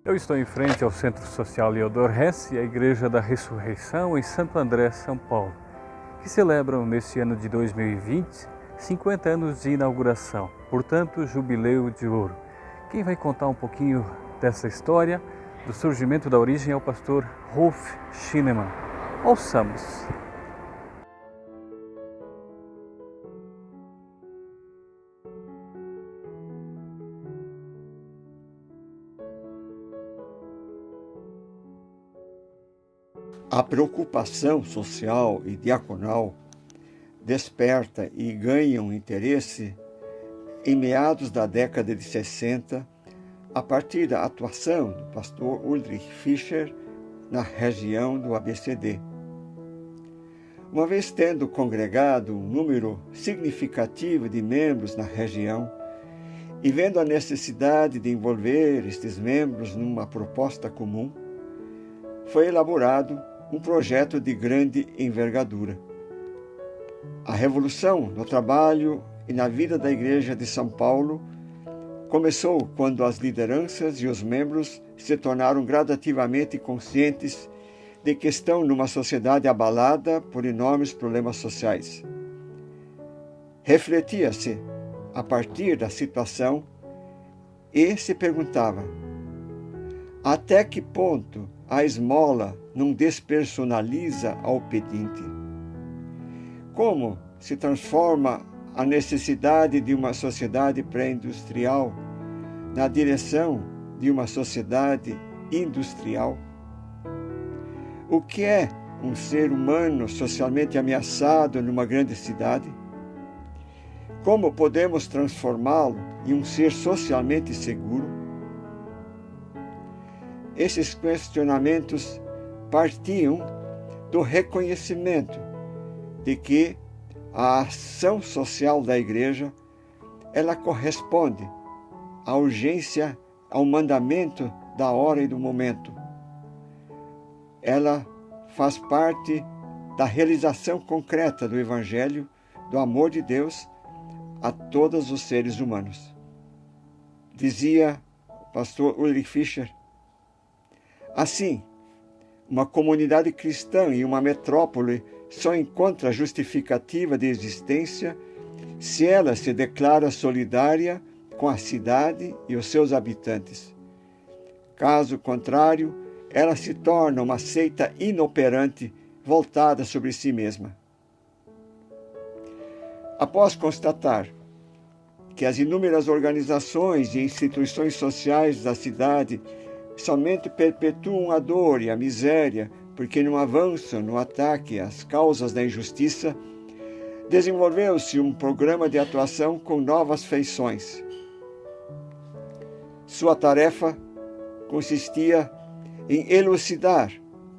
Eu estou em frente ao Centro Social Leodor Hess e à Igreja da Ressurreição em Santo André, São Paulo, que celebram neste ano de 2020 50 anos de inauguração, portanto, Jubileu de Ouro. Quem vai contar um pouquinho dessa história, do surgimento da origem, é o pastor Rolf Schinemann. Ouçamos. A preocupação social e diaconal desperta e ganha um interesse em meados da década de 60, a partir da atuação do pastor Ulrich Fischer na região do ABCD. Uma vez tendo congregado um número significativo de membros na região e vendo a necessidade de envolver estes membros numa proposta comum, foi elaborado um projeto de grande envergadura. A revolução no trabalho e na vida da Igreja de São Paulo começou quando as lideranças e os membros se tornaram gradativamente conscientes de que estão numa sociedade abalada por enormes problemas sociais. Refletia-se a partir da situação e se perguntava: até que ponto a esmola não despersonaliza ao pedinte? Como se transforma a necessidade de uma sociedade pré-industrial na direção de uma sociedade industrial? O que é um ser humano socialmente ameaçado numa grande cidade? Como podemos transformá-lo em um ser socialmente seguro? Esses questionamentos partiam do reconhecimento de que a ação social da Igreja, ela corresponde à urgência, ao mandamento da hora e do momento. Ela faz parte da realização concreta do Evangelho, do amor de Deus a todos os seres humanos. Dizia o pastor Ulrich Fischer: assim, uma comunidade cristã em uma metrópole só encontra justificativa de existência se ela se declara solidária com a cidade e os seus habitantes. Caso contrário, ela se torna uma seita inoperante voltada sobre si mesma. Após constatar que as inúmeras organizações e instituições sociais da cidade somente perpetuam a dor e a miséria porque não avançam no ataque às causas da injustiça, desenvolveu-se um programa de atuação com novas feições. Sua tarefa consistia em elucidar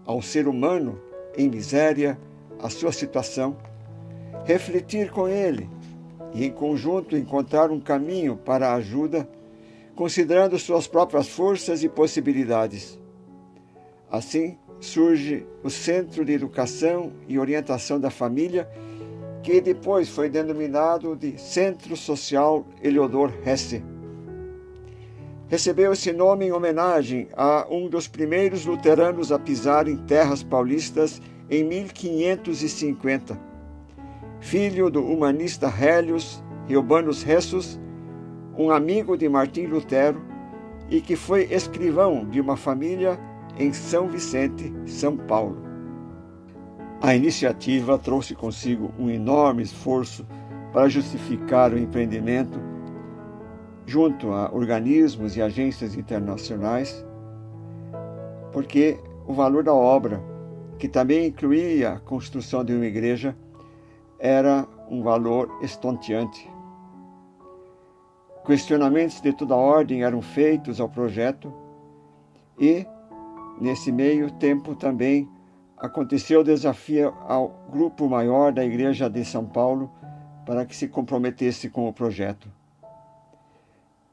ao ser humano em miséria a sua situação, refletir com ele e, em conjunto, encontrar um caminho para a ajuda, considerando suas próprias forças e possibilidades. Assim, surge o Centro de Educação e Orientação da Família, que depois foi denominado de Centro Social Leodor Hess. Recebeu esse nome em homenagem a um dos primeiros luteranos a pisar em terras paulistas em 1550. Filho do humanista Helios Riobanus Ressus, um amigo de Martim Lutero e que foi escrivão de uma família em São Vicente, São Paulo. A iniciativa trouxe consigo um enorme esforço para justificar o empreendimento junto a organismos e agências internacionais, porque o valor da obra, que também incluía a construção de uma igreja, era um valor estonteante. Questionamentos de toda ordem eram feitos ao projeto e, nesse meio tempo, também aconteceu o desafio ao grupo maior da Igreja de São Paulo para que se comprometesse com o projeto.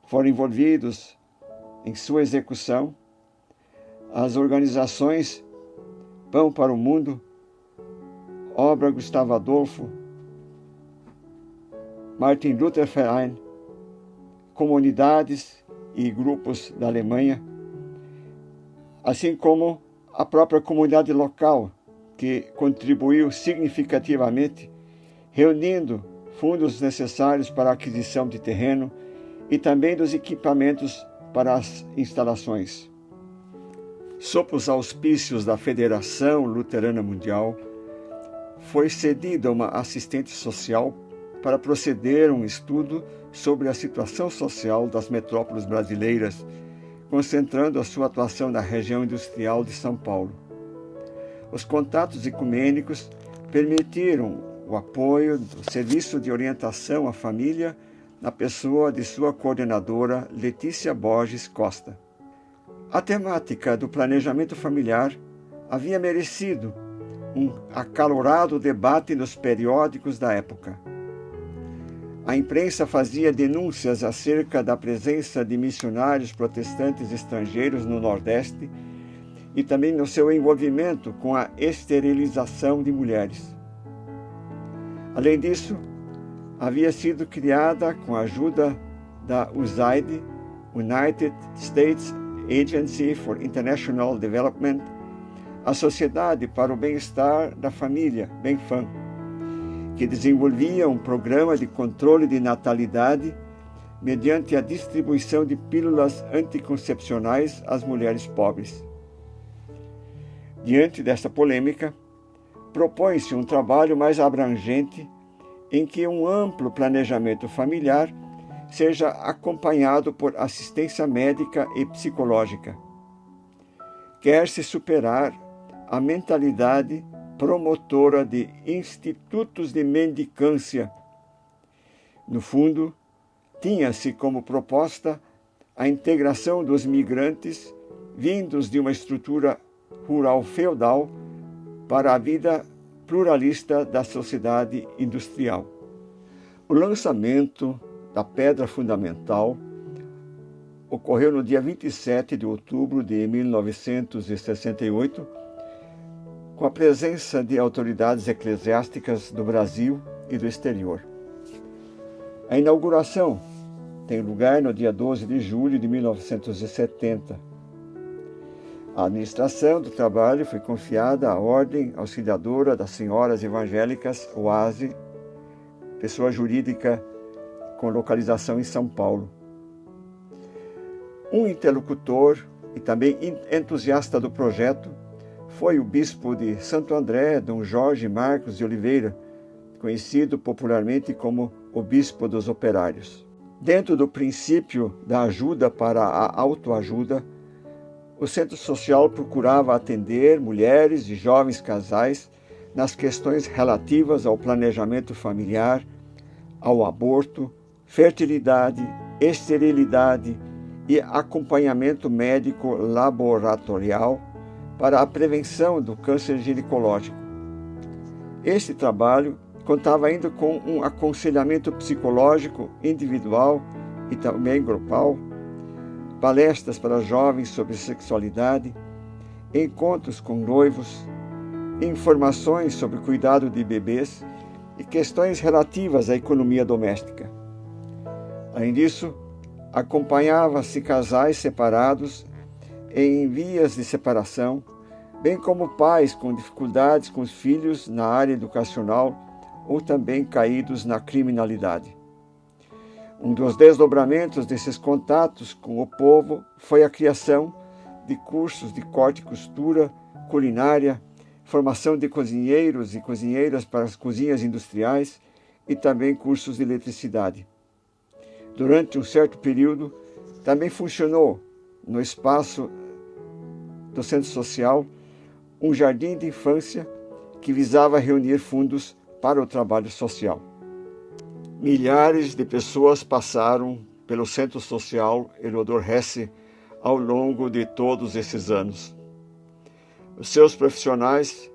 Foram envolvidos em sua execução as organizações Pão para o Mundo, Obra Gustavo Adolfo, Martin Luther Verein, comunidades e grupos da Alemanha, assim como a própria comunidade local, que contribuiu significativamente, reunindo fundos necessários para a aquisição de terreno e também dos equipamentos para as instalações. Sob os auspícios da Federação Luterana Mundial, foi cedida uma assistente social para proceder a um estudo sobre a situação social das metrópoles brasileiras, concentrando a sua atuação na região industrial de São Paulo. Os contatos ecumênicos permitiram o apoio do Serviço de Orientação à Família na pessoa de sua coordenadora Letícia Borges Costa. A temática do planejamento familiar havia merecido um acalorado debate nos periódicos da época. A imprensa fazia denúncias acerca da presença de missionários protestantes estrangeiros no Nordeste e também no seu envolvimento com a esterilização de mulheres. Além disso, havia sido criada, com a ajuda da USAID, United States Agency for International Development, a Sociedade para o Bem-Estar da Família, BENFAM, que desenvolvia um programa de controle de natalidade mediante a distribuição de pílulas anticoncepcionais às mulheres pobres. Diante desta polêmica, propõe-se um trabalho mais abrangente em que um amplo planejamento familiar seja acompanhado por assistência médica e psicológica. Quer-se superar a mentalidade promotora de institutos de mendicância. No fundo, tinha-se como proposta a integração dos migrantes vindos de uma estrutura rural feudal para a vida pluralista da sociedade industrial. O lançamento da pedra fundamental ocorreu no dia 27 de outubro de 1968, com a presença de autoridades eclesiásticas do Brasil e do exterior. A inauguração tem lugar no dia 12 de julho de 1970. A administração do trabalho foi confiada à Ordem Auxiliadora das Senhoras Evangélicas, OASE, pessoa jurídica com localização em São Paulo. Um interlocutor e também entusiasta do projeto foi o bispo de Santo André, Dom Jorge Marcos de Oliveira, conhecido popularmente como o Bispo dos Operários. Dentro do princípio da ajuda para a autoajuda, o Centro Social procurava atender mulheres e jovens casais nas questões relativas ao planejamento familiar, ao aborto, fertilidade, esterilidade e acompanhamento médico laboratorial para a prevenção do câncer ginecológico. Este trabalho contava ainda com um aconselhamento psicológico individual e também grupal, palestras para jovens sobre sexualidade, encontros com noivos, informações sobre cuidado de bebês e questões relativas à economia doméstica. Além disso, acompanhava-se casais separados em vias de separação, bem como pais com dificuldades com os filhos na área educacional ou também caídos na criminalidade. Um dos desdobramentos desses contatos com o povo foi a criação de cursos de corte e costura, culinária, formação de cozinheiros e cozinheiras para as cozinhas industriais e também cursos de eletricidade. Durante um certo período, também funcionou no espaço do Centro Social um jardim de infância que visava reunir fundos para o trabalho social. Milhares de pessoas passaram pelo Centro Social Heliodor Hesse ao longo de todos esses anos. Os seus profissionais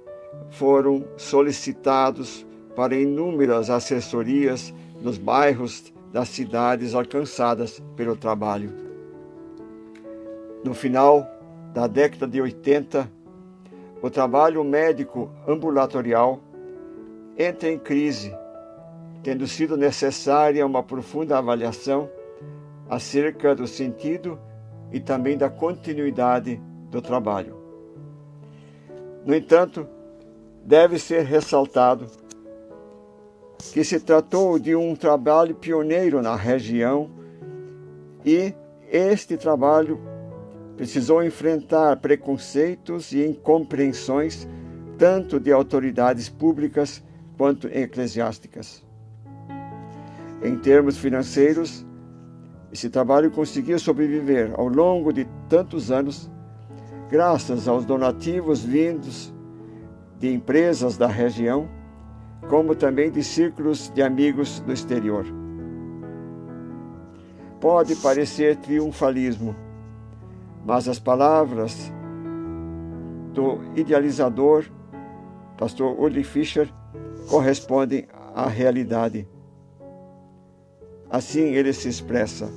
foram solicitados para inúmeras assessorias nos bairros das cidades alcançadas pelo trabalho. No final da década de 80, o trabalho médico ambulatorial entra em crise, tendo sido necessária uma profunda avaliação acerca do sentido e também da continuidade do trabalho. No entanto, deve ser ressaltado que se tratou de um trabalho pioneiro na região e este trabalho precisou enfrentar preconceitos e incompreensões tanto de autoridades públicas quanto eclesiásticas. Em termos financeiros, esse trabalho conseguiu sobreviver ao longo de tantos anos, graças aos donativos vindos de empresas da região, como também de círculos de amigos do exterior. Pode parecer triunfalismo, mas as palavras do idealizador, pastor Uli Fischer, correspondem à realidade. Assim ele se expressa: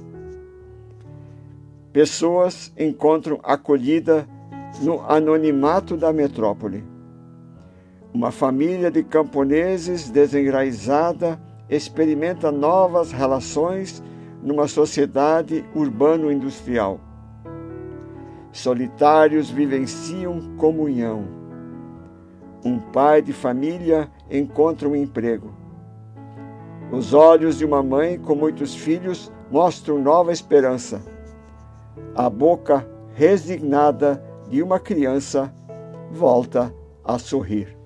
pessoas encontram acolhida no anonimato da metrópole. Uma família de camponeses desenraizada experimenta novas relações numa sociedade urbano-industrial. Solitários vivenciam comunhão. Um pai de família encontra um emprego. Os olhos de uma mãe com muitos filhos mostram nova esperança. A boca resignada de uma criança volta a sorrir.